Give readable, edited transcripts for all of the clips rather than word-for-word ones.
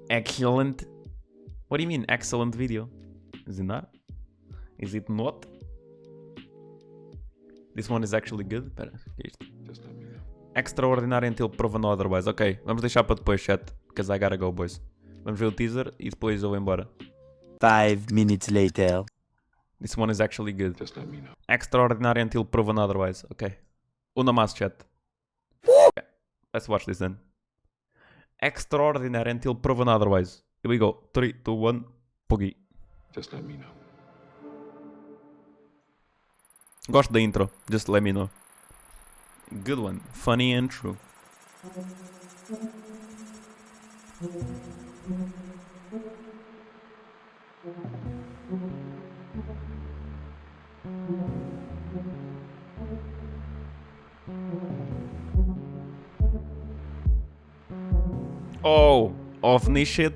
Excellent. What do you mean, excellent video? Is it not? Is it not? This one is actually good. Espera, o que é isto? Extraordinário until proven otherwise. Ok, vamos deixar para depois, chat. Because I gotta go, boys. Vamos ver o teaser e depois eu vou embora. 5 minutes later. This one is actually good. Extraordinary until proven otherwise. Okay. Una más, chat. Okay. Let's watch this then. Extraordinary until proven otherwise. Here we go. 3, 2, 1. Poggy. Just let me know. Gosto da intro. Just let me know. Good one. Funny and true. Oh, ovni shit.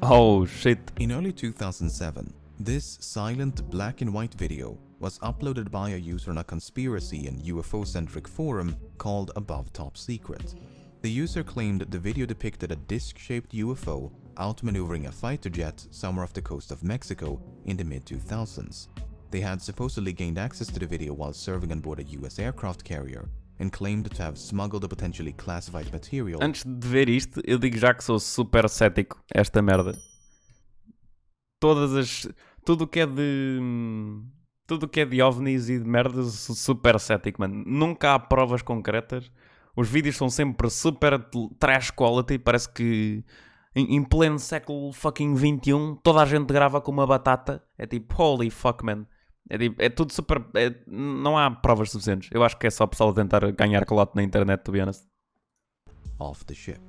Oh shit. In early 2007, this silent black and white video was uploaded by a user on a conspiracy and UFO-centric forum called Above Top Secret. The user claimed the video depicted a disc-shaped UFO outmaneuvering a fighter jet somewhere off the coast of Mexico in the mid-2000s. They had supposedly gained access to the video while serving on board a US aircraft carrier and claimed to have smuggled a potentially classified material. Antes de ver isto, eu digo já que sou super cético a esta merda. Tudo que é de ovnis e de merdas, sou super cético, mano. Nunca há provas concretas. Os vídeos são sempre super trash quality. Parece que em pleno século fucking 21 toda a gente grava com uma batata. É tipo, holy fuck, man. É tudo super... não há provas suficientes. Eu acho que é só o pessoal tentar ganhar calote na internet, to be honest. Off the ship.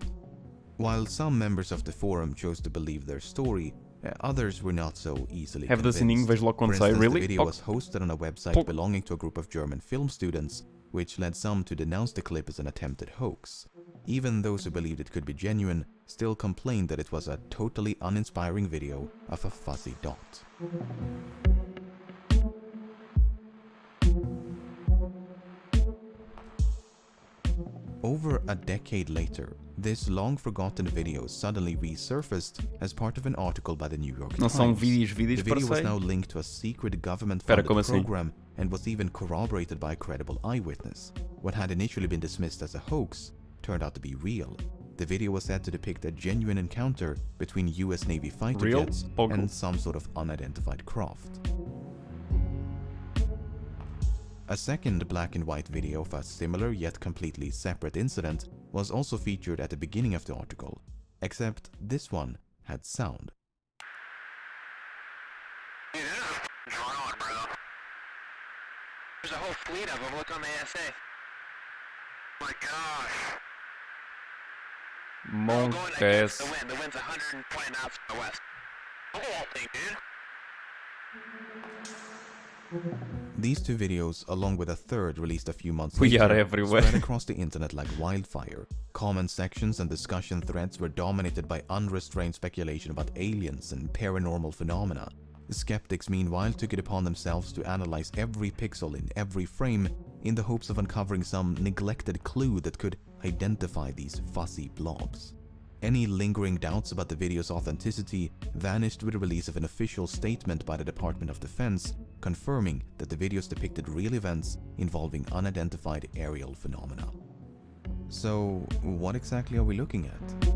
While some members of the forum chose to believe their story, others were not so easily Have this in convinced. English logo quando For sai, instance, really? the video was hosted on a website belonging to a group of German film students, which led some to denounce the clip as an attempted hoax. Even those who believed it could be genuine still complained that it was a totally uninspiring video of a fuzzy dot. Over a decade later, this long-forgotten video suddenly resurfaced as part of an article by the New York Não Times. são vídeos The video per was se. now linked to a secret government-funded como assim? program and was even corroborated by a credible eyewitness. What had initially been dismissed as a hoax turned out to be real. The video was said to depict a genuine encounter between US Navy fighter Real? jets and some sort of unidentified craft. A second black and white video of a similar yet completely separate incident was also featured at the beginning of the article, except this one had sound. Dude, there's a drone, bro. There's a whole fleet of them. Look on the ASA. Oh my gosh. We're going against the wind. The wind's 120 knots from the west. Look at that thing, dude. These two videos, along with a third released a few months We later, are everywhere. spread across the internet like wildfire. Comment sections and discussion threads were dominated by unrestrained speculation about aliens and paranormal phenomena. The skeptics, meanwhile, took it upon themselves to analyze every pixel in every frame in the hopes of uncovering some neglected clue that could identify these fuzzy blobs. Any lingering doubts about the video's authenticity vanished with the release of an official statement by the Department of Defense confirming that the videos depicted real events involving unidentified aerial phenomena. So, what exactly are we looking at?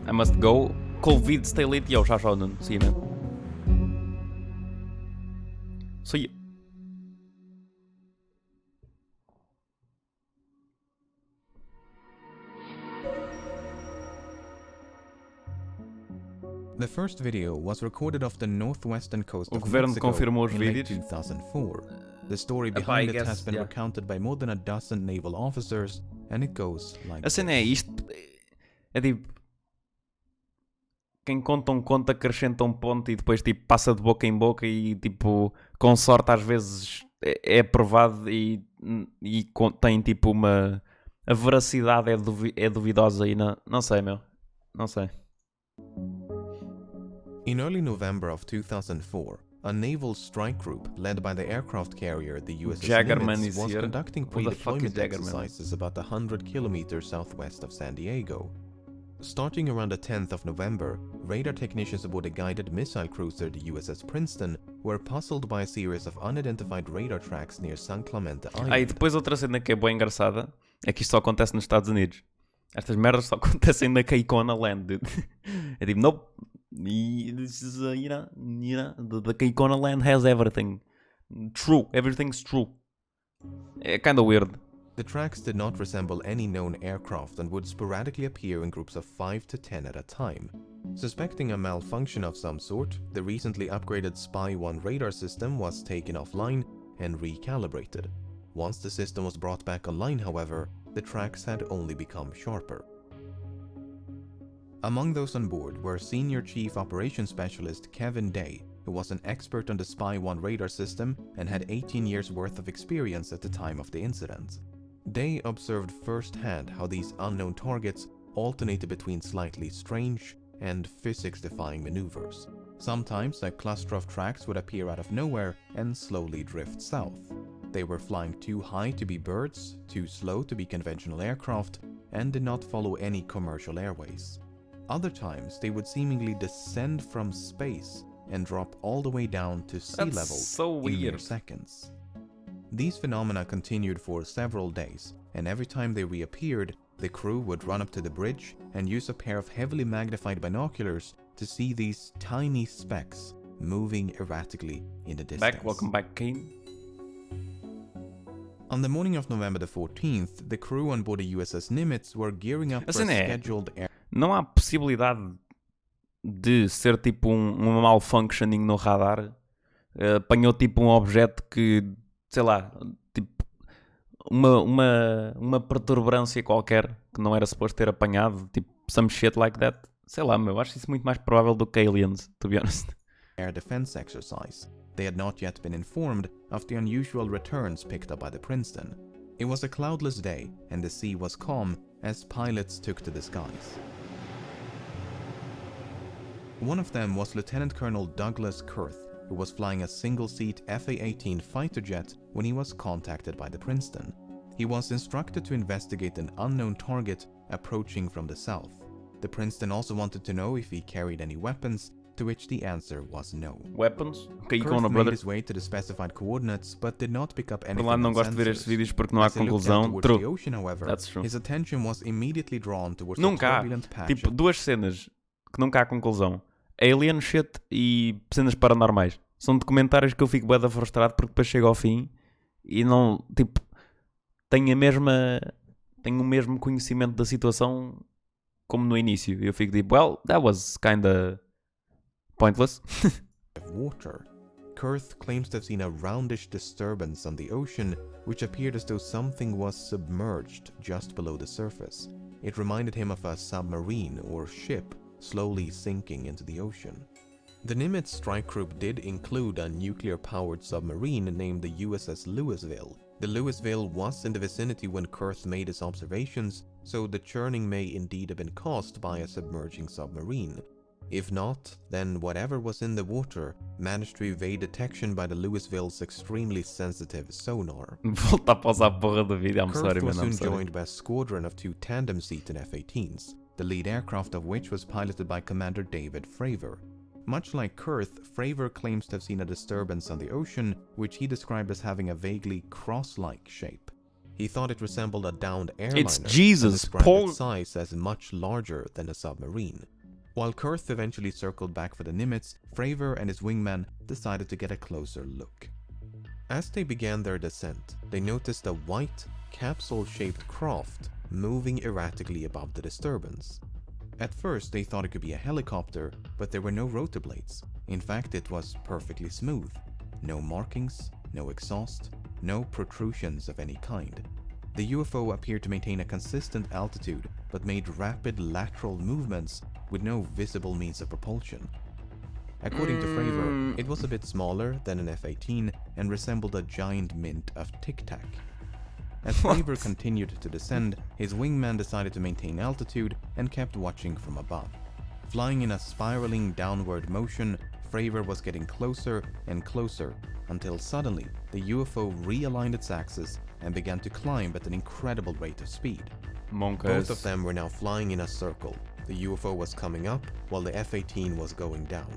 I must go. Covid stay late. Yo, tchau, tchau, Nuno. See you, man. See you. The first video was recorded off the northwestern coast O of governo Mexico confirmou os in late vídeos. 2004. The story I behind it guess, has been yeah. recounted by more than a dozen naval officers, and it goes like A cena é this. isto. É tipo. Quem conta um conto acrescenta um ponto e depois tipo passa de boca em boca e tipo com sorte às vezes é aprovado e tem tipo uma... A veracidade é duvidosa e não sei, meu. Não sei. In early November of 2004, A naval strike group led by the aircraft carrier the USS Jaggerman Nimitz is was here. conducting Who the fuck is pre-deployment Jaggerman? exercises about 100 kilometers southwest of San Diego. Starting around the 10th of November, radar technicians aboard a guided missile cruiser, the USS Princeton, were puzzled by a series of unidentified radar tracks near San Clemente Island. E depois outra cena que é bem engraçada é que isto só acontece nos Estados Unidos. Estas merdas só acontecem na Caicona Land, dude. É tipo, nope. This is, the Caicona Land has everything. True. Everything's true. É kinda weird. The tracks did not resemble any known aircraft and would sporadically appear in groups of 5 to 10 at a time. Suspecting a malfunction of some sort, the recently upgraded Spy-1 radar system was taken offline and recalibrated. Once the system was brought back online, however, the tracks had only become sharper. Among those on board were Senior Chief Operations Specialist Kevin Day, who was an expert on the Spy-1 radar system and had 18 years worth of experience at the time of the incident. Day observed firsthand how these unknown targets alternated between slightly strange and physics-defying maneuvers. Sometimes a cluster of tracks would appear out of nowhere and slowly drift south. They were flying too high to be birds, too slow to be conventional aircraft, and did not follow any commercial airways. Other times, they would seemingly descend from space and drop all the way down to sea That's level so in mere weird. seconds. These phenomena continued for several days, and every time they reappeared, the crew would run up to the bridge and use a pair of heavily magnified binoculars to see these tiny specks moving erratically in the distance. Welcome back, Kane. On the morning of November the 14th, the crew on board the USS Nimitz were gearing up for a scheduled air... Não há possibilidade de ser tipo um malfunctioning no radar. Apanhou tipo um objeto que, sei lá, tipo uma perturbância qualquer que não era suposto ter apanhado, tipo some shit like that. Sei lá, meu, acho isso muito mais provável do que aliens, to be honest. Air defense exercise. They had not yet been informed of the unusual returns picked up by the Princeton. It was a cloudless day and the sea was calm as pilots took to the skies. One of them was Lieutenant Colonel Douglas Kurth, who was flying a single-seat FA-18 fighter jet when he was contacted by the Princeton. He was instructed to investigate an unknown target approaching from the south. The Princeton also wanted to know if he carried any weapons, to which the answer was no. Weapons? Kurth made brother. his way to the specified coordinates, but did not pick up Por anything lá não on gosto de ver estes sensors. vídeos porque não há As he looked conclusão. down towards the True. ocean, however, That's true. his attention was immediately drawn towards the Nunca há. turbulent patch Tipo, duas cenas que nunca há conclusão. Alien shit e cenas paranormais. São documentários que eu fico bué da frustrado porque depois chego ao fim e não, tipo, tenho o mesmo conhecimento da situação como no início. Eu fico tipo, well, that was kinda pointless. of water. Kurth claims to have seen a roundish disturbance on the ocean, which appeared as though something was submerged just below the surface. It reminded him of a submarine or ship slowly sinking into the ocean. The Nimitz strike group did include a nuclear-powered submarine named the USS Louisville. The Louisville was in the vicinity when Kurth made his observations, so the churning may indeed have been caused by a submerging submarine. If not, then whatever was in the water managed to evade detection by the Louisville's extremely sensitive sonar. Volta a pausar a porra do vídeo. I'm Kurth sorry, was man. I'm soon sorry. joined by a squadron of 2 tandem-seated F-18s, the lead aircraft of which was piloted by Commander David Fravor. Much like Kurth, Fravor claims to have seen a disturbance on the ocean, which he described as having a vaguely cross-like shape. He thought it resembled a downed airliner It's and Jesus, described Paul. its size as much larger than a submarine. While Kurth eventually circled back for the Nimitz, Fravor and his wingman decided to get a closer look. As they began their descent, they noticed a white, capsule-shaped craft moving erratically above the disturbance. At first, they thought it could be a helicopter, but there were no rotor blades. In fact, it was perfectly smooth. No markings, no exhaust, no protrusions of any kind. The UFO appeared to maintain a consistent altitude, but made rapid lateral movements with no visible means of propulsion. According to Fravor, it was a bit smaller than an F-18 and resembled a giant mint of Tic Tac. As Fravor continued to descend, his wingman decided to maintain altitude and kept watching from above. Flying in a spiraling downward motion, Fravor was getting closer and closer until suddenly the UFO realigned its axis and began to climb at an incredible rate of speed. Both of them were now flying in a circle. The UFO was coming up while the F-18 was going down.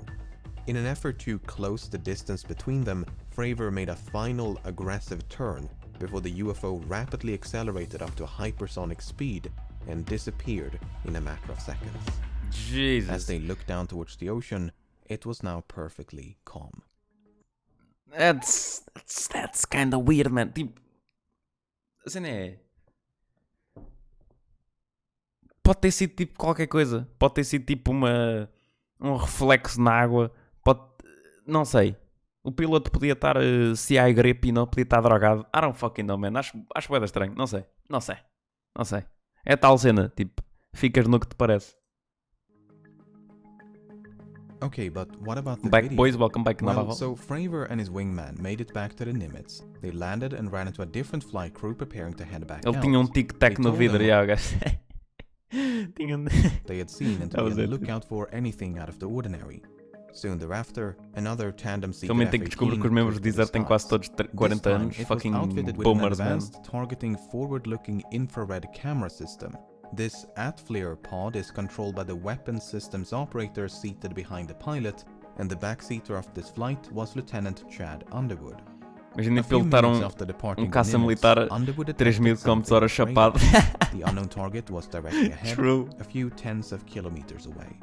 In an effort to close the distance between them, Fravor made a final aggressive turn before the UFO rapidly accelerated up to hypersonic speed and disappeared in a matter of seconds. Jesus. As they looked down towards the ocean, it was now perfectly calm. That's kind of weird, man. Tipo, a cena é... Pode ter sido tipo qualquer coisa. Pode ter sido tipo um reflexo na água. Não sei. O piloto podia estar CI grip e não podia estar drogado. I don't fucking know, man. Acho bué estranho. Não sei. É tal cena. Tipo, ficas no que te parece. Okay, but what about the Back video? boys, welcome back to Well, Navajo. so Fravor and his wingman made it back to the Nimitz. They landed and ran into a different flight crew preparing to head back Ele out. tinha tic-tac They no told vidro, them já, o gajo. Tinha they had seen and to That be was on the it. lookout for anything out of the ordinary. Soon thereafter, another tandem-seated Realmente tem que descobrir que os membros de Desert têm quase todos 40 anos. Fucking boomers, man. advanced targeting forward-looking infrared camera system. This ATFLIR pod is controlled by the weapons systems operator seated behind the pilot, and the backseater of this flight was Lieutenant Chad Underwood. Imagina A few pilotar minutes after departing the caça Nimitz, militar Underwood 3000 detected km/h something chapado. strange. The unknown target was directly ahead, True. a few tens of kilometers away.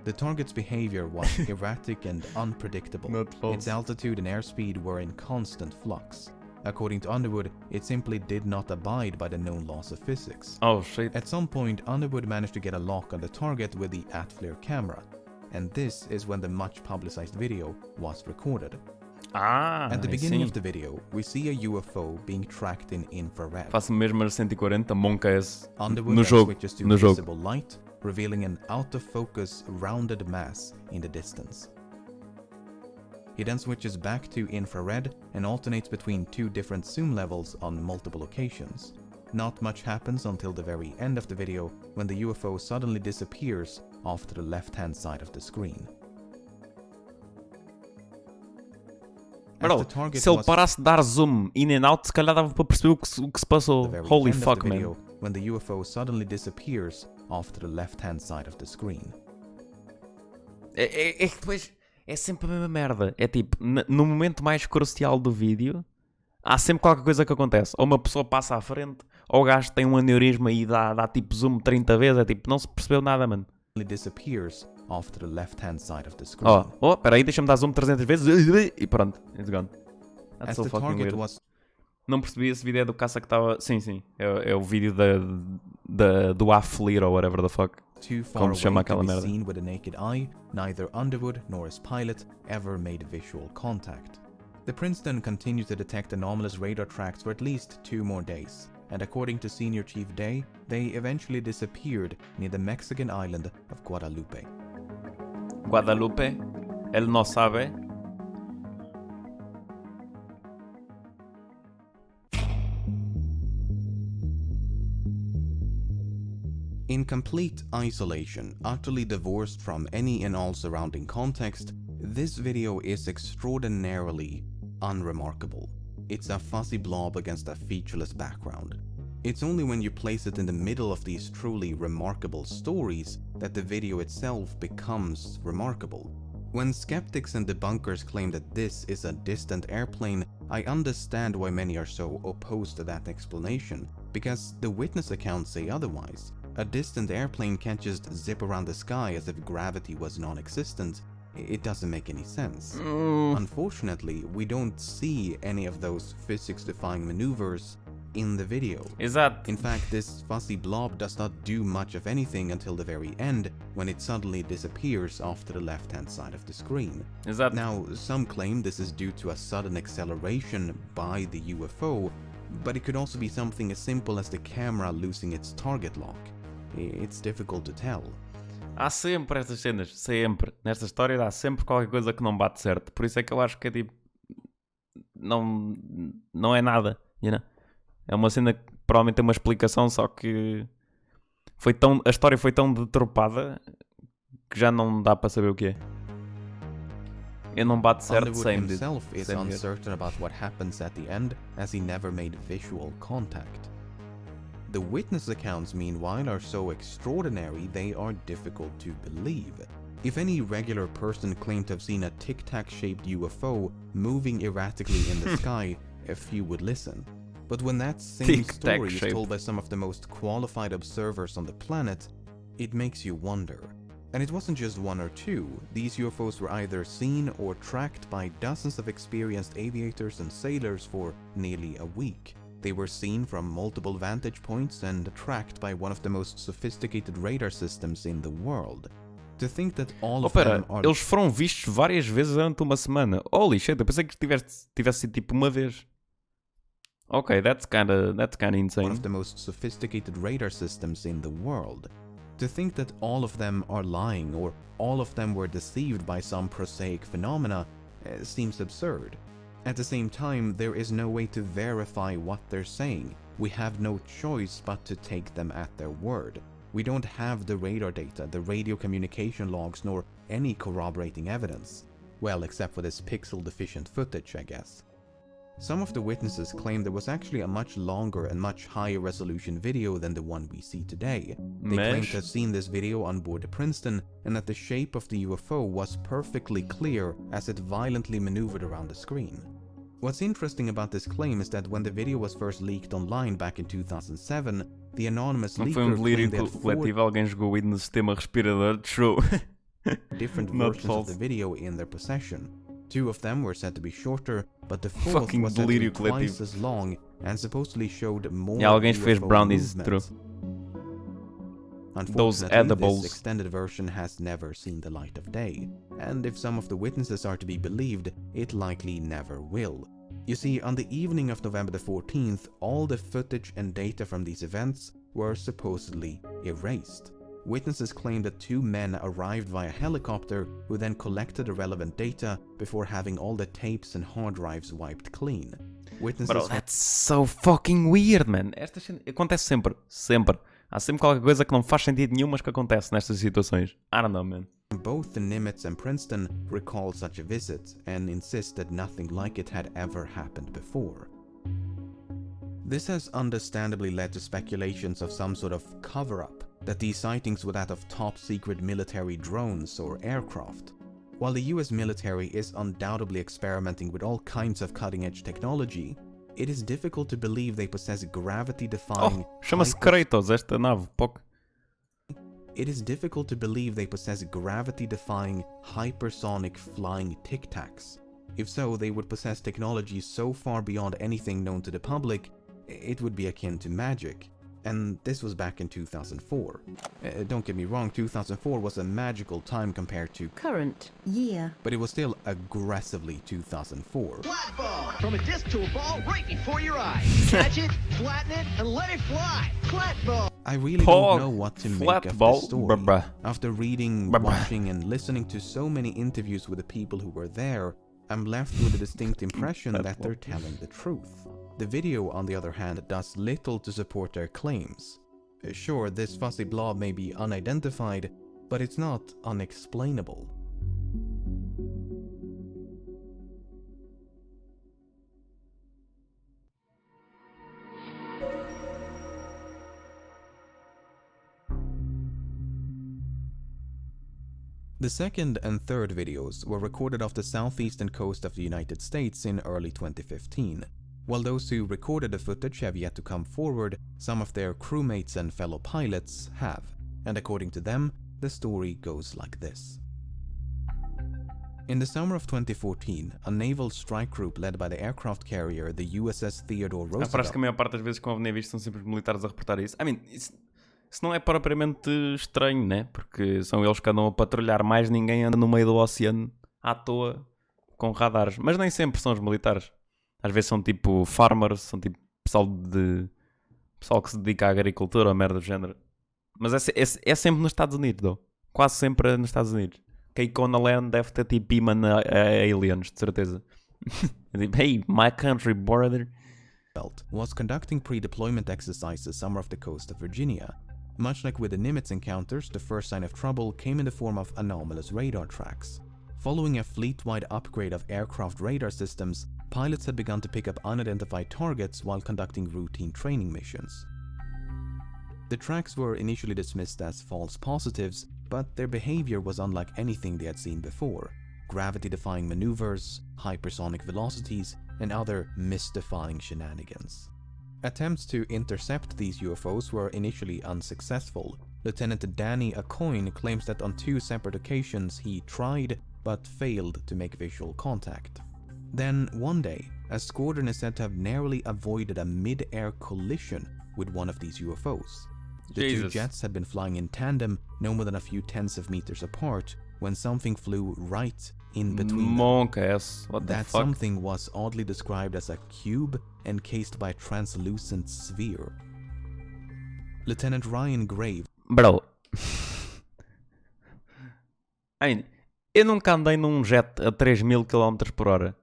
The target's behavior was erratic and unpredictable. Not false. Its altitude and airspeed were in constant flux. According to Underwood, it simply did not abide by the known laws of physics. Oh shit. At some point, Underwood managed to get a lock on the target with the ATFLIR camera, and this is when the much publicized video was recorded. At the beginning of the video, we see a UFO being tracked in infrared. Faço mesmo as 140, monca esse. Underwood No then jogo, switches to no jogo. visible light, revealing an out-of-focus rounded mass in the distance. He then switches back to infrared and alternates between two different zoom levels on multiple occasions. Not much happens until the very end of the video, when the UFO suddenly disappears off to the left-hand side of the screen. As Bro, the target se ele was parasse de dar zoom in and out, se calhar dava para perceber o que se passou. the very Holy end of fuck, the man. video, when the UFO suddenly disappears off to the left-hand side of the screen. É que depois é sempre a mesma merda. É tipo, no momento mais crucial do vídeo, há sempre qualquer coisa que acontece. Ou uma pessoa passa à frente, ou o gajo tem um aneurisma e dá tipo zoom 30 vezes. É tipo, não se percebeu nada, mano. It disappears off to the left-hand side of the screen. Peraí, deixa-me dar zoom 300 vezes e pronto, it's gone. That's As so the fucking target weird. was Não percebi, esse vídeo é do caça que estava... Sim, é o vídeo do AFLIR ou whatever the fuck. too far Como se chama away to aquela be merda? seen with the naked eye, neither Underwood nor his pilot ever made visual contact. The Princeton continued to detect anomalous radar tracks for at least 2 more days, and according to Senior Chief Day, they eventually disappeared near the Mexican island of Guadalupe. Guadalupe, ele não sabe. In complete isolation, utterly divorced from any and all surrounding context, this video is extraordinarily unremarkable. It's a fuzzy blob against a featureless background. It's only when you place it in the middle of these truly remarkable stories that the video itself becomes remarkable. When skeptics and debunkers claim that this is a distant airplane, I understand why many are so opposed to that explanation, because the witness accounts say otherwise. A distant airplane can't just zip around the sky as if gravity was non-existent. It doesn't make any sense. Unfortunately, we don't see any of those physics-defying maneuvers in the video. Exato. In fact, this fuzzy blob does not do much of anything until the very end, when it suddenly disappears off to the left-hand side of the screen. Exato. Now, some claim this is due to a sudden acceleration by the UFO, but it could also be something as simple as the camera losing its target lock. It's difficult to tell. Há sempre essas cenas, sempre. Nesta história há sempre qualquer coisa que não bate certo. Por isso é que eu acho que é tipo... Não é nada, you know? É uma cena que provavelmente tem uma explicação, só que... a história foi tão deturpada que já não dá para saber o que é. Eu não bato certo Underwood sem himself is sem ver. uncertain about what happens at the end, as he never made visual contact. The witness accounts, meanwhile, are so extraordinary they are difficult to believe. If any regular person claimed to have seen a tic-tac-shaped UFO moving erratically in the sky, a few would listen. But when that same story is told by some of the most qualified observers on the planet, it makes you wonder. And it wasn't just one or two. These UFOs were either seen or tracked by dozens of experienced aviators and sailors for nearly a week. They were seen from multiple vantage points and tracked by one of the most sophisticated radar systems in the world. To think that all of them are... Eles foram vistos várias vezes durante uma semana. Holy shit, eu pensei que tivesse sido tipo uma vez. Okay, that's kinda insane. One of the most sophisticated radar systems in the world. To think that all of them are lying or all of them were deceived by some prosaic phenomena seems absurd. At the same time, there is no way to verify what they're saying. We have no choice but to take them at their word. We don't have the radar data, the radio communication logs, nor any corroborating evidence. Well, except for this pixel-deficient footage, I guess. Some of the witnesses claim there was actually a much longer and much higher resolution video than the one we see today. They claim to have seen this video on board the Princeton and that the shape of the UFO was perfectly clear as it violently maneuvered around the screen. What's interesting about this claim is that when the video was first leaked online back in 2007, the anonymous leaker claimed that coletivo, alguém jogou weed no sistema respirador, true. different versions of the video in their possession. Two of them were said to be shorter, but the fourth was said to be twice as long and supposedly showed more alguém fez UFO brownies, movement. true. Those edibles. This extended version has never seen the light of day, and if some of the witnesses are to be believed, it likely never will. You see, on the evening of November the 14th, all the footage and data from these events were supposedly erased. Witnesses claim that two men arrived via helicopter who then collected the relevant data before having all the tapes and hard drives wiped clean. Witnesses Bro, that's so fucking weird, man. Esta acontece sempre. Sempre. Há sempre qualquer coisa que não faz sentido nenhum, mas que acontece nestas situações. I don't know, man. Both the Nimitz and Princeton recall such a visit and insist that nothing like it had ever happened before. This has understandably led to speculations of some sort of cover-up, that these sightings were that of top-secret military drones or aircraft. While the US military is undoubtedly experimenting with all kinds of cutting-edge technology, it is difficult to believe they possess gravity-defying... chama-se Kratos, esta nave, pouco. It is difficult to believe they possess gravity-defying, hypersonic flying tic-tacs. If so, they would possess technology so far beyond anything known to the public, it would be akin to magic. And this was back in 2004. Don't get me wrong, 2004 was a magical time compared to current year. But it was still aggressively 2004. Flat ball! From a disc to a ball right before your eyes. Catch it, flatten it, and let it fly! Flat ball! I really don't know what to make of this story. Bruh. After reading, watching, and listening to so many interviews with the people who were there, I'm left with a distinct impression that they're telling the truth. The video, on the other hand, does little to support their claims. Sure, this fuzzy blob may be unidentified, but it's not unexplainable. The second and third videos were recorded off the southeastern coast of the United States in early 2015. While those who recorded the footage have yet to come forward, some of their crewmates and fellow pilots have, and according to them, the story goes like this. In the summer of 2014, a naval strike group led by the aircraft carrier the USS Theodore Roosevelt... Parece que a maior parte das vezes que eu vi são sempre militares a reportar isso. I mean, isso não é propriamente estranho, né? Porque são eles que andam a patrulhar, mais ninguém anda no meio do oceano à toa com radares. Mas nem sempre são os militares. Às vezes são tipo farmers, são tipo pessoal que se dedica à agricultura ou merda do género. Mas é sempre nos Estados Unidos, though. Quase sempre nos Estados Unidos. Keikona Land deve ter tipo imã a aliens, de certeza. Tipo, hey, my country, brother. Was conducting pre-deployment exercises somewhere off the coast of Virginia. Much like with the Nimitz encounters, the first sign of trouble came in the form of anomalous radar tracks. Following a fleet-wide upgrade of aircraft radar systems, pilots had begun to pick up unidentified targets while conducting routine training missions. The tracks were initially dismissed as false positives, but their behavior was unlike anything they had seen before. Gravity-defying maneuvers, hypersonic velocities, and other mystifying shenanigans. Attempts to intercept these UFOs were initially unsuccessful. Lieutenant Danny Acoin claims that on 2 separate occasions he tried but failed to make visual contact. Then, one day, a squadron is said to have narrowly avoided a mid-air collision with one of these UFOs. The 2 Jesus. jets had been flying in tandem, no more than a few tens of meters apart, when something flew right in between them. Monk ass. What the That fuck? something was oddly described as a cube encased by a translucent sphere. Lieutenant Ryan Graves. Bro. I mean, eu nunca andei num jet a 3000 km por hora.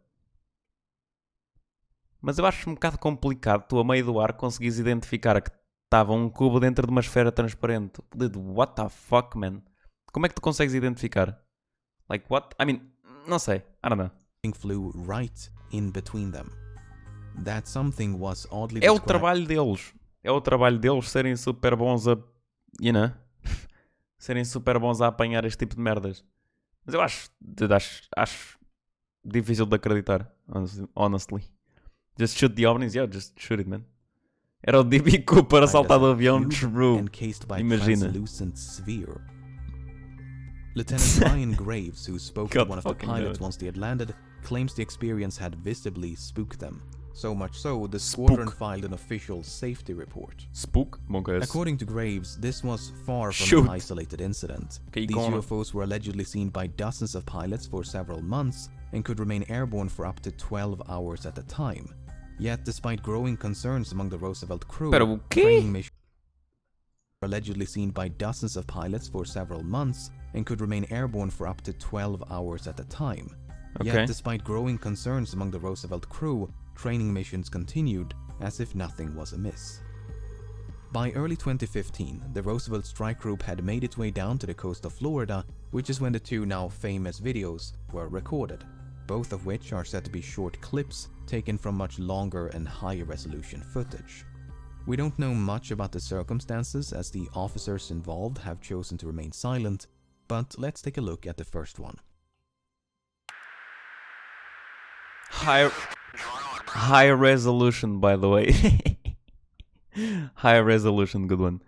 Mas eu acho um bocado complicado tu a meio do ar conseguires identificar que estava um cubo dentro de uma esfera transparente. Dude, what the fuck, man? Como é que tu consegues identificar? Like what? I mean, não sei. I don't know. Flew right in between them. That something was oddly É o described. trabalho deles. É o trabalho deles serem super bons a... You know? Serem super bons a apanhar este tipo de merdas. Mas eu acho difícil de acreditar, honestly. Just shoot the ovnis, yeah, just shoot it, man. Era o D.B. Cooper a saltar do avião, true. Encased by Imagina. translucent sphere. Lieutenant Ryan Graves, who spoke to God one of the fucking pilots knows. once they had landed, claims the experience had visibly spooked them. So much so, the squadron filed an official safety report. Spook? Monk-ass. According to Graves, this was far from Shoot. an isolated incident. Okay, These go on. UFOs were allegedly seen by dozens of pilots for several months and could remain airborne for up to 12 hours at a time. Yet, despite growing concerns among the Roosevelt crew, Pero o quê? training missions were allegedly seen by dozens of pilots for several months and could remain airborne for up to 12 hours at a time. Okay. Yet, despite growing concerns among the Roosevelt crew, training missions continued as if nothing was amiss. By early 2015, the Roosevelt strike group had made its way down to the coast of Florida, which is when the 2 now famous videos were recorded, both of which are said to be short clips taken from much longer and higher resolution footage. We don't know much about the circumstances as the officers involved have chosen to remain silent, but let's take a look at the first one. High resolution, by the way. High resolution, good one.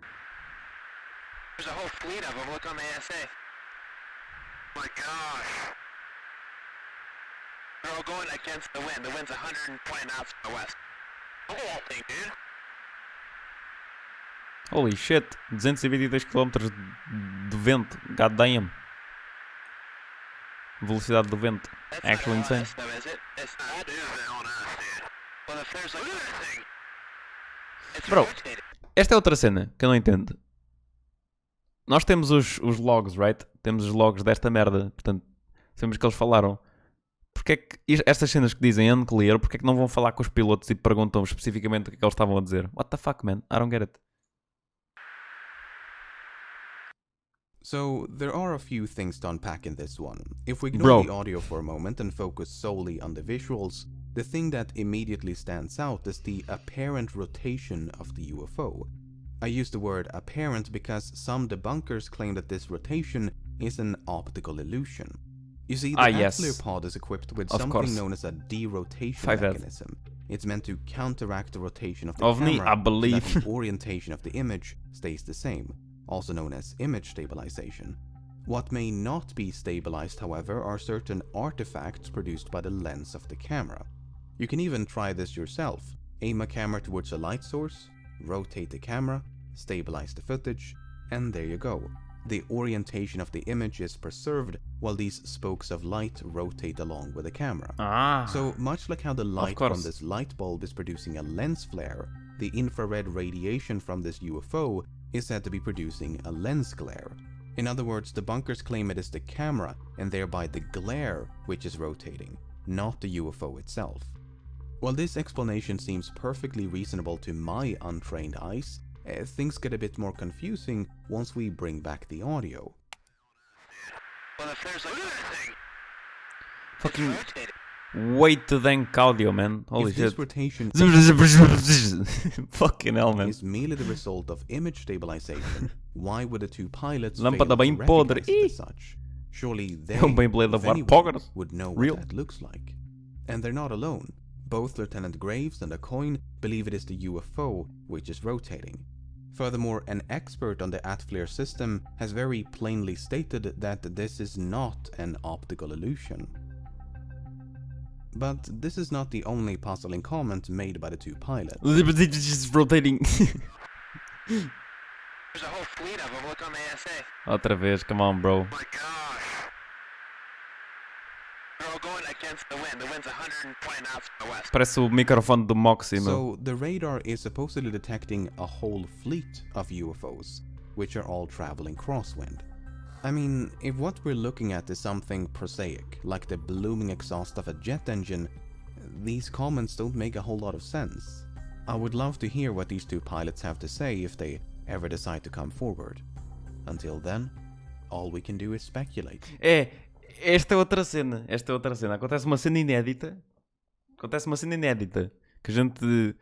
There's a whole fleet of them. Look on the ASA. My gosh. They're all going against the wind. The wind's 120 knots to the west. Look at that thing, dude. Holy shit, 222 km de vento, goddamn. Velocidade do vento, That's actually not on insane. us, though, is it? It's not. That is on us, dude. Well, if there's like... Look at that thing. It's Bro. rotating. Esta é outra cena que eu não entendo. Nós temos os logs, right? Temos os logs desta merda, portanto, sabemos que eles falaram. Porque é que estas cenas que dizem unclear, porque é que não vão falar com os pilotos e perguntam especificamente o que é que eles estavam a dizer? What the fuck, man? I don't get it. So, there are a few things to unpack in this one. If we ignore Bro. the audio for a moment and focus solely on the visuals, the thing that immediately stands out is the apparent rotation of the UFO. I use the word apparent because some debunkers claim that this rotation is an optical illusion. You see, the yes. Atelier pod is equipped with Of something course. known as a derotation 5F. mechanism. It's meant to counteract the rotation of the OVNI, camera I believe. so that the orientation of the image stays the same, also known as image stabilization. What may not be stabilized, however, are certain artifacts produced by the lens of the camera. You can even try this yourself. Aim a camera towards a light source, rotate the camera, stabilize the footage, and there you go. The orientation of the image is preserved while these spokes of light rotate along with the camera. Ah. So much like how the light from course. this light bulb is producing a lens flare, the infrared radiation from this UFO is said to be producing a lens glare. In other words, the bunkers claim it is the camera and thereby the glare which is rotating, not the UFO itself. While this explanation seems perfectly reasonable to my untrained eyes, things get a bit more confusing once we bring back the audio. Well, if there's like... Look at that thing. Fucking Rotating. weight thank audio, man. Holy If this shit. rotation Fucking hell, man. is merely the result of image stabilization, why would the two pilots fail Lâmpada to bem podre. recognize it as such? Surely they, É um Beyblade a if voar anyone, pócaras. would know Real. what that looks like. And they're not alone. Both Lieutenant Graves and a coin believe it is the UFO which is rotating. Furthermore, an expert on the Atflare system has very plainly stated that this is not an optical illusion. But this is not the only puzzling comment made by the two pilots. Just rotating. There's a whole fleet of them. Look on the ASA. Outra vez, come on, bro. My gosh. They're all going against the wind. The wind's 120 knots from the west. Parece o microfone do Moxie, meu. So the radar is supposedly detecting a whole fleet of UFOs, which are all traveling crosswind. I mean, if what we're looking at is something prosaic, like the blooming exhaust of a jet engine, these comments don't make a whole lot of sense. I would love to hear what these two pilots have to say if they ever decide to come forward. Until then, all we can do is speculate. Esta é outra cena. Acontece uma cena inédita. Que a gente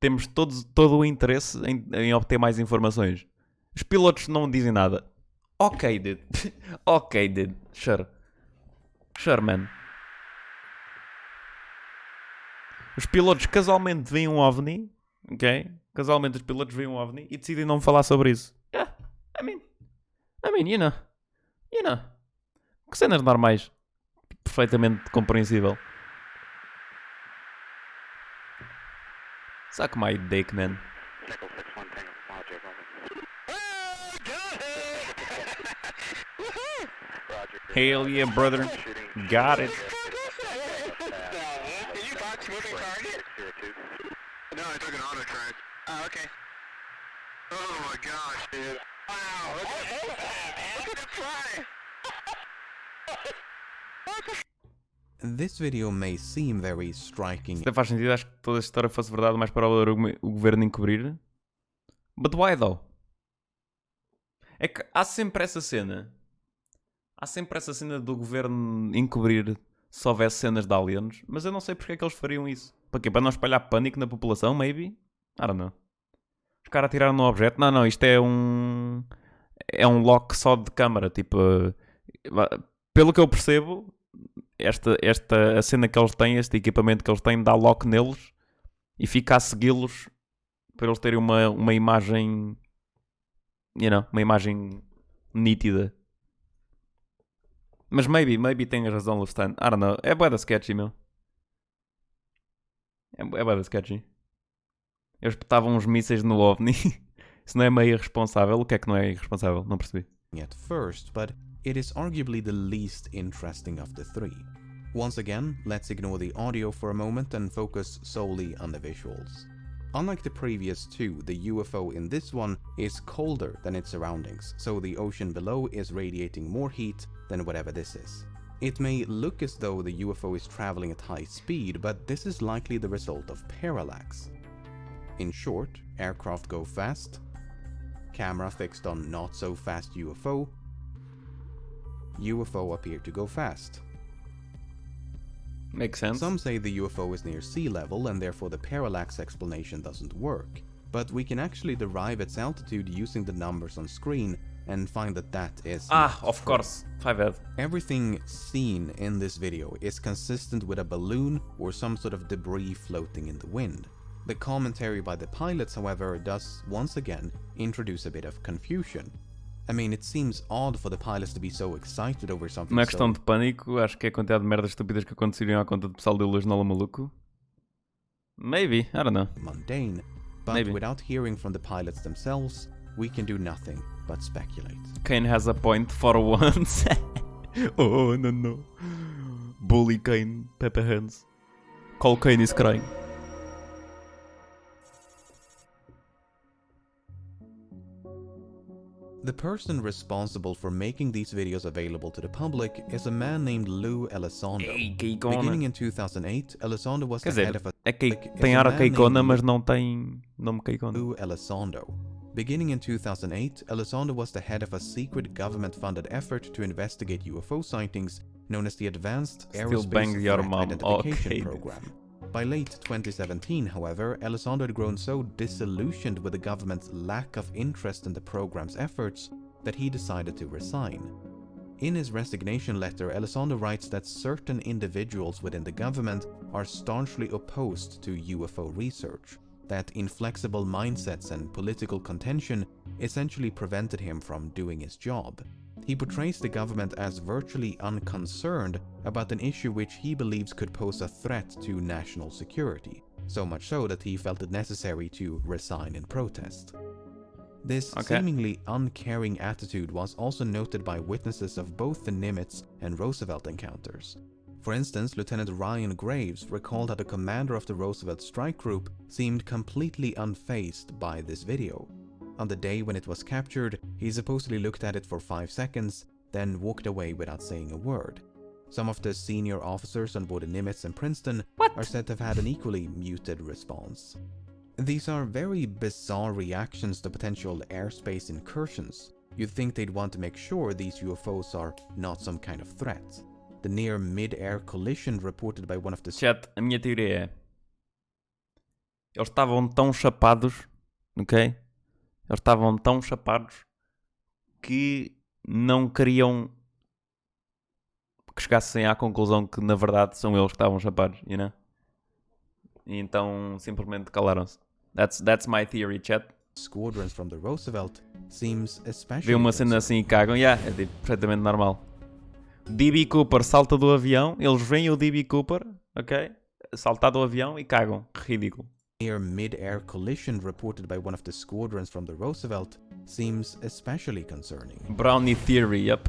temos todo o interesse em obter mais informações. Os pilotos não dizem nada. Ok, dude. Ok, dude. Sure. Sure, man. Os pilotos casualmente veem um OVNI. Ok? Casualmente os pilotos veem um OVNI e decidem não falar sobre isso. Yeah. I mean, you know. Que cenas normais. Perfeitamente compreensível. Suck my dick, man. Hell yeah, brother. Got it. Did you box moving target? No, I took an auto track. Oh, okay. Oh my gosh, dude. Wow, look at it fly. This video may seem very striking. Isto faz sentido, acho que toda esta história fosse verdade, mais provável era o governo encobrir. But why though? É que há sempre essa cena. Do governo encobrir se houvesse cenas de aliens, mas eu não sei porque é que eles fariam isso. Para quê? Para não espalhar pânico na população, maybe? I don't know. Os caras atiraram no objeto. Não, isto é um lock só de câmara. Tipo, pelo que eu percebo, a cena que eles têm, este equipamento que eles têm, dá lock neles e fica a segui-los para eles terem uma imagem, uma imagem nítida. Mas maybe tenhas razão, Lustan. I don't know. É bué da sketchy, meu. É bué da sketchy. Eles espetavam uns mísseis no OVNI. Isso não é meio irresponsável? O que é que não é irresponsável? Não percebi. At first, but it is arguably the least interesting of the three. Once again, let's ignore the audio for a moment and focus solely on the visuals. Unlike the previous two, the UFO in this one is colder than its surroundings, so the ocean below is radiating more heat than whatever this is. It may look as though the UFO is traveling at high speed, but this is likely the result of parallax. In short, aircraft go fast, camera fixed on not so fast UFO appear to go fast. Makes sense. Some say the UFO is near sea level and therefore the parallax explanation doesn't work, but we can actually derive its altitude using the numbers on screen and find that is Of true. course. 5F. Everything seen in this video is consistent with a balloon or some sort of debris floating in the wind. The commentary by the pilots, however, does once again introduce a bit of confusion. I mean, it seems odd for the pilots to be so excited over something Não é questão so de pânico, acho que é a quantidade de merdas estúpidas que aconteceriam à conta do pessoal de Ilusnala maluco. Maybe, I don't know. mundane, but Maybe. without hearing from the pilots themselves, we can do nothing but speculate. Kane has a point for once. Oh, no. Bully Kane, Pepper Hands. Call Kane is crying. The person responsible for making these videos available to the public is a man named Lou Elizondo. Ei, Beginning Keikona. in 2008, Elizondo was Quer the head dizer, of a tem ar a Keikona, mas não tem nome Keikona. Lou Elizondo. Beginning in 2008, Elizondo was the head of a secret government-funded effort to investigate UFO sightings known as the Advanced Still banged Aerospace your Threat mom. Identification Okay. Program. By late 2017, however, Elizondo had grown so disillusioned with the government's lack of interest in the program's efforts that he decided to resign. In his resignation letter, Elizondo writes that certain individuals within the government are staunchly opposed to UFO research, that inflexible mindsets and political contention essentially prevented him from doing his job. He portrays the government as virtually unconcerned about an issue which he believes could pose a threat to national security, so much so that he felt it necessary to resign in protest. This seemingly uncaring attitude was also noted by witnesses of both the Nimitz and Roosevelt encounters. For instance, Lieutenant Ryan Graves recalled how the commander of the Roosevelt strike group seemed completely unfazed by this video. On the day when it was captured, he supposedly looked at it for 5 seconds, then walked away without saying a word. Some of the senior officers on board the Nimitz and Princeton are said to have had an equally muted response. These are very bizarre reactions to potential airspace incursions. You'd think they'd want to make sure these UFOs are not some kind of threat. The near mid-air collision reported by one of the... Chat, a minha teoria é... Eles estavam tão chapados, ok? Eles estavam tão chapados que não queriam que chegassem à conclusão que na verdade são eles que estavam chapados, you know? E então simplesmente calaram-se. That's my theory, chat. Squadrons from the Roosevelt seems especially... Vê uma cena assim e cagam, é tipo, perfeitamente normal. D.B. Cooper salta do avião, eles veem o D.B. Cooper, ok? Saltar do avião e cagam. Ridículo. Near mid-air collision reported by one of the squadrons from the Roosevelt seems especially concerning. Brownie theory, yep.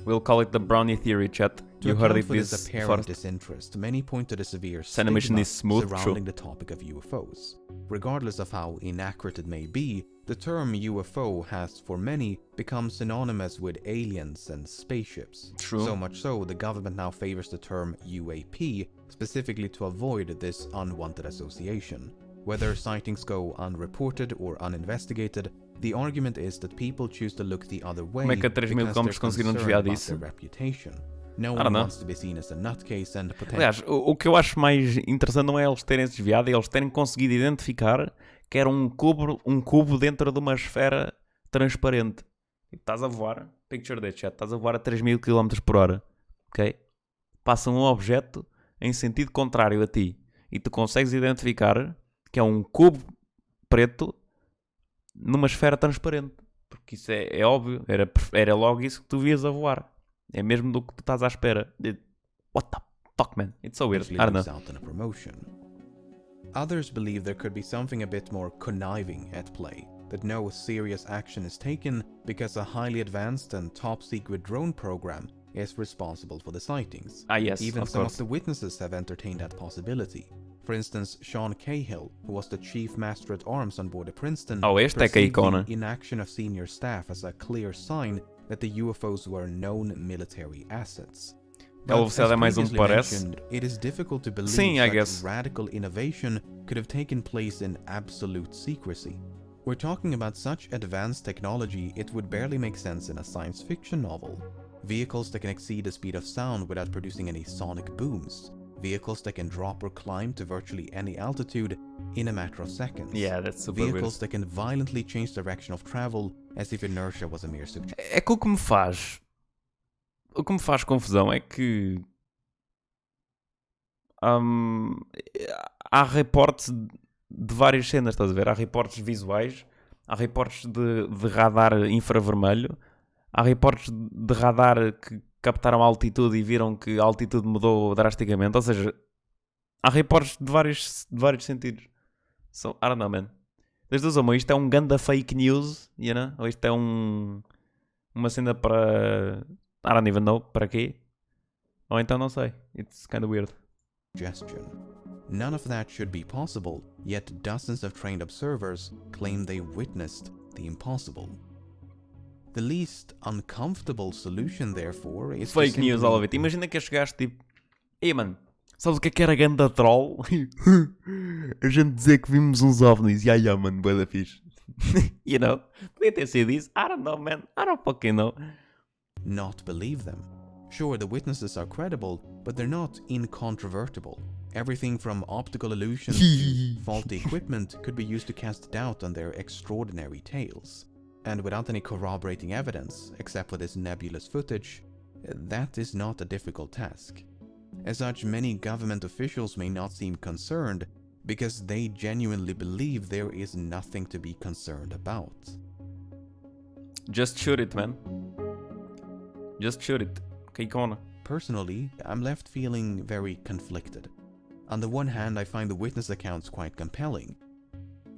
We'll call it the Brownie theory, chat. You heard it for this this apparent first. disinterest, many point to the severe Animation stigma is smooth, surrounding true. the topic of UFOs. Regardless of how inaccurate it may be, the term UFO has, for many, become synonymous with aliens and spaceships. True. So much so, the government now favors the term UAP, specifically to avoid this unwanted association. Whether sightings go unreported or uninvestigated, the argument is that people choose to look the other way Como é que a 3 mil because quilómetros they're conseguiram concerned desviar about disso? their reputation. No I don't one know. wants to be seen as a nutcase and potentially... Aliás, o que eu acho mais interessante não é eles terem se desviado, é eles terem conseguido identificar que era um cubo dentro de uma esfera transparente. Tipo, estás a voar, picture that chat, estás a voar a 3000 km por hora, ok? Passa um objeto em sentido contrário a ti e tu consegues identificar que é um cubo preto numa esfera transparente. Porque isso é óbvio, era logo isso que tu vias a voar. É mesmo do que tu estás à espera. What the fuck, man? It's so weird. I don't know. out in a promotion. Others believe there could be something a bit more conniving at play, that no serious action is taken because a highly advanced and top-secret drone program is responsible for the sightings. Yes, Even of some course. of the witnesses have entertained that possibility. For instance, Sean Cahill, who was the chief master at arms on board the Princeton, Este é que é perceived icona. the inaction of senior staff as a clear sign that the UFOs were known military assets. A velocidade é mais previously parece. mentioned, it is difficult to believe Sim, I such guess. radical innovation could have taken place in absolute secrecy. We're talking about such advanced technology, it would barely make sense in a science fiction novel. Vehicles that can exceed the speed of sound without producing any sonic booms. Vehicles that can drop or climb to virtually any altitude in a matter of seconds. Yeah, that's super Vehicles weird. that can violently change direction of travel as if inertia was a mere suggestion. É que o que me faz confusão é que há reportes de várias cenas, estás a ver? Há reportes visuais, há reportes de radar infravermelho, há reportes de radar que captaram a altitude e viram que a altitude mudou drasticamente, ou seja, há reportes de vários sentidos. So, I don't know, man. Das duas uma, isto é um ganda fake news, you know? Ou isto é uma cena para... I don't even know para quê. Ou então não sei. It's kind of weird. None of that should be possible, yet dozens of trained observers claim they witnessed the impossible. The least uncomfortable solution, therefore, is to Fake news, simply... all of it. Imagina que chegaste tipo... Ei, mano, sabes o que era ganda troll? A gente dizer que vimos uns ovnis. Yeah, mano, bué da fixe. You know? Podia ter sido isso. I don't know, man. I don't fucking know. not believe them. Sure, the witnesses are credible, but they're not incontrovertible. Everything from optical illusions to faulty equipment could be used to cast doubt on their extraordinary tales. And without any corroborating evidence, except for this nebulous footage, that is not a difficult task. As such, many government officials may not seem concerned because they genuinely believe there is nothing to be concerned about. Just shoot it, man. Just shoot it. Kijk on. Personally, I'm left feeling very conflicted. On the one hand, I find the witness accounts quite compelling.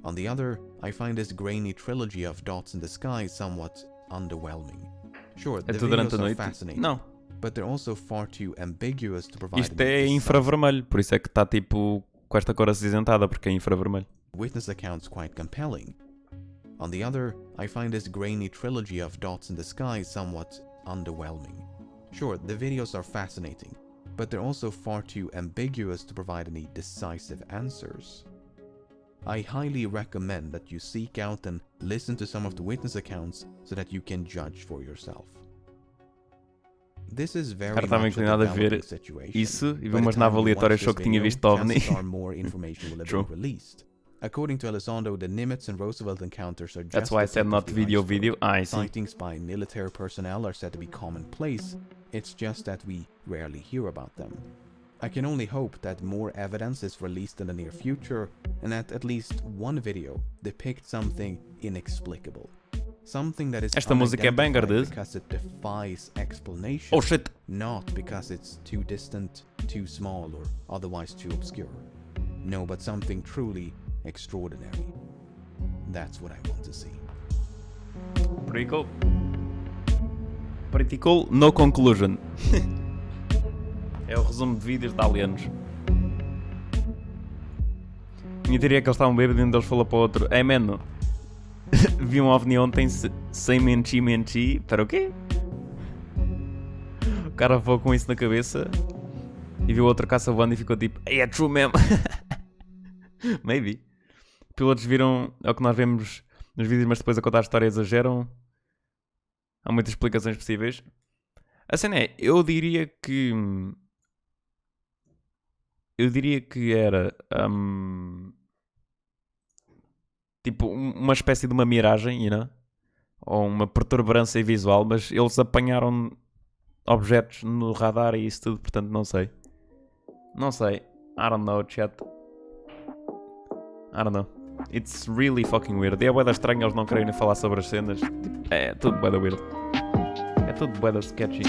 On the other, I find this grainy trilogy of dots in the sky somewhat underwhelming. Sure, the videos are fascinating, Não. but they're also far too ambiguous to provide Isto é infravermelho, por isso é que está tipo com esta cor acinzentada, porque é infravermelho. witness accounts quite compelling. On the other, I find this grainy trilogy of dots in the sky somewhat underwhelming. Sure, the videos are fascinating, but they're also far too ambiguous to provide any decisive answers. I highly recommend that you seek out and listen to some of the witness accounts so that you can judge for yourself. This is very Cara, estava much a inclinado a ver developing situation. isso e By vi the umas time you aleatórias watch só this que tinha video, visto OVNI. chances are more information will have True. been released. According to Elizondo, the Nimitz and Roosevelt encounters are just That's why I the said tip not of the video iceberg. video. I see. Sightings by military personnel are said to be commonplace. It's just that we rarely hear about them. I can only hope that more evidence is released in the near future and that at least one video depicts something inexplicable. Something that is Esta música é banger, unidentified dude. because it defies explanation. Oh shit! Not because it's too distant, too small, or otherwise too obscure. No, but something truly extraordinary. That's what I want to see. Pretty cool. Pretty cool, no conclusion. É o resumo de vídeos de aliens. Minha teoria é que eles estavam bêbados e um deles falou para o outro: Ei, mano, vi um OVNI ontem sem mentir. Para o quê? O cara foi com isso na cabeça e viu outra caça voando e ficou tipo: Ei, é true mesmo. Maybe. Pilotos viram, é o que nós vemos nos vídeos, mas depois a contar a história exageram. Há muitas explicações possíveis. A cena é, eu diria que era tipo uma espécie de uma miragem, you know? Ou uma perturbância visual, mas eles apanharam objetos no radar e isso tudo, portanto não sei. I don't know, chat. I don't know. It's really fucking weird. É bué da estranho eles não quererem falar sobre as cenas. Tipo, é tudo bué da weird. É tudo bué da sketchy.